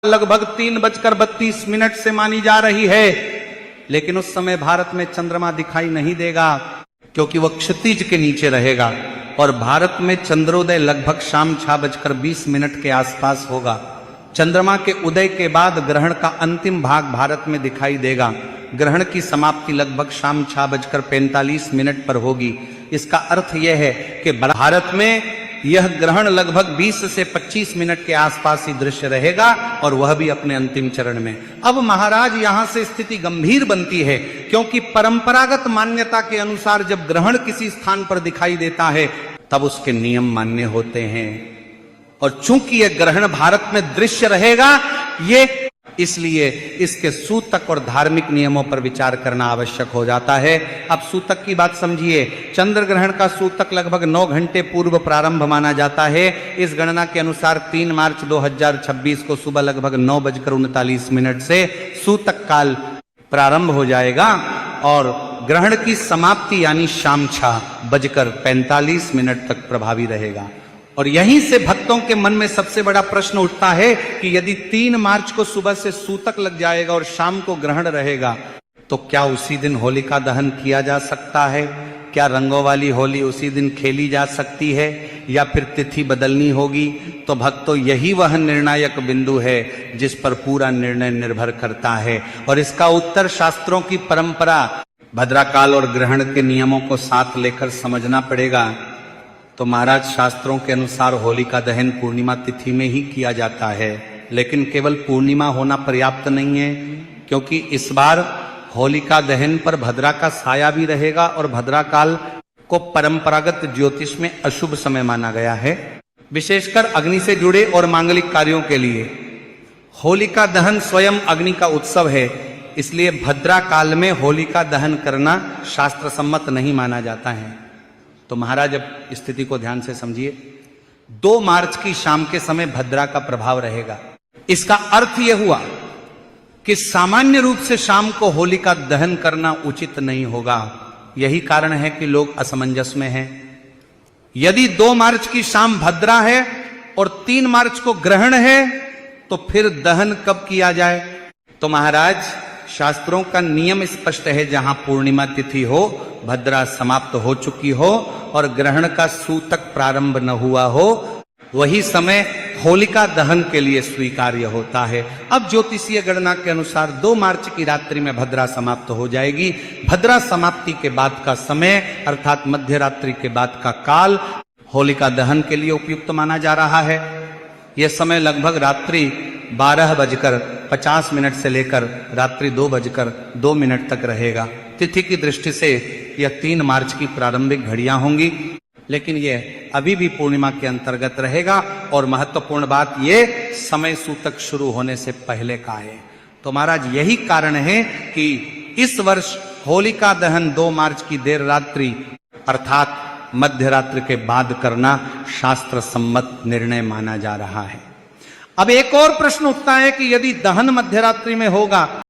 लगभग 3:32 से मानी जा रही है, लेकिन उस समय भारत में चंद्रमा दिखाई नहीं देगा क्योंकि वह क्षितिज के नीचे रहेगा और भारत में चंद्रोदय लगभग शाम 6:20 के आसपास होगा। चंद्रमा के उदय के बाद ग्रहण का अंतिम भाग भारत में दिखाई देगा। ग्रहण की समाप्ति लगभग शाम 6:45 पर होगी। इसका अर्थ यह है कि भारत में यह ग्रहण लगभग 20 से 25 मिनट के आसपास ही दृश्य रहेगा और वह भी अपने अंतिम चरण में। अब महाराज यहां से स्थिति गंभीर बनती है, क्योंकि परंपरागत मान्यता के अनुसार जब ग्रहण किसी स्थान पर दिखाई देता है तब उसके नियम मान्य होते हैं, और चूंकि यह ग्रहण भारत में दृश्य रहेगा, ये इसलिए इसके सूतक और धार्मिक नियमों पर विचार करना आवश्यक हो जाता है। अब सूतक की बात समझिए। चंद्र ग्रहण का सूतक लगभग 9 घंटे पूर्व प्रारंभ माना जाता है। इस गणना के अनुसार 3 मार्च 2026 को सुबह लगभग 9:39 से सूतक काल प्रारंभ हो जाएगा और ग्रहण की समाप्ति यानी शाम 6:45 तक प्रभावी रहेगा। और यहीं से भक्तों के मन में सबसे बड़ा प्रश्न उठता है कि यदि 3 मार्च को सुबह से सूतक लग जाएगा और शाम को ग्रहण रहेगा, तो क्या उसी दिन होलिका दहन किया जा सकता है? क्या रंगों वाली होली उसी दिन खेली जा सकती है या फिर तिथि बदलनी होगी? तो भक्तों, यही वह निर्णायक बिंदु है जिस पर पूरा निर्णय निर्भर करता है, और इसका उत्तर शास्त्रों की परंपरा, भद्राकाल और ग्रहण के नियमों को साथ लेकर समझना पड़ेगा। तो महाराज, शास्त्रों के अनुसार होलिका दहन पूर्णिमा तिथि में ही किया जाता है, लेकिन केवल पूर्णिमा होना पर्याप्त नहीं है, क्योंकि इस बार होलिका दहन पर भद्रा का साया भी रहेगा और भद्राकाल को परंपरागत ज्योतिष में अशुभ समय माना गया है, विशेषकर अग्नि से जुड़े और मांगलिक कार्यों के लिए। होलिका दहन स्वयं अग्नि का उत्सव है, इसलिए भद्रा काल में होलिका दहन करना शास्त्र सम्मत नहीं माना जाता है। तो महाराज, अब स्थिति को ध्यान से समझिए। 2 मार्च की शाम के समय भद्रा का प्रभाव रहेगा। इसका अर्थ यह हुआ कि सामान्य रूप से शाम को होलिका दहन करना उचित नहीं होगा। यही कारण है कि लोग असमंजस में हैं। यदि 2 मार्च की शाम भद्रा है और 3 मार्च को ग्रहण है, तो फिर दहन कब किया जाए? तो महाराज, शास्त्रों का नियम स्पष्ट है, जहां पूर्णिमा तिथि हो, भद्रा समाप्त हो चुकी हो और ग्रहण का सूतक प्रारंभ न हुआ हो, वही समय होलिका दहन के लिए स्वीकार्य होता है। अब ज्योतिषीय गणना के अनुसार 2 मार्च की रात्रि में भद्रा समाप्त हो जाएगी। भद्रा समाप्ति के बाद का समय अर्थात मध्य रात्रि के बाद का काल होलिका दहन के लिए उपयुक्त माना जा रहा है। यह समय लगभग रात्रि 12:50 से लेकर रात्रि 2:02 तक रहेगा। तिथि की दृष्टि से यह 3 मार्च की प्रारंभिक घड़ियां होंगी, लेकिन यह अभी भी पूर्णिमा के अंतर्गत रहेगा। और महत्वपूर्ण बात, यह समय सूतक शुरू होने से पहले का है। तो महाराज, यही कारण है कि इस वर्ष होलिका दहन 2 मार्च की देर रात्रि अर्थात मध्य रात्रि के बाद करना शास्त्र सम्मत निर्णय माना जा रहा है। अब एक और प्रश्न उठता है कि यदि दहन मध्य रात्रि में होगा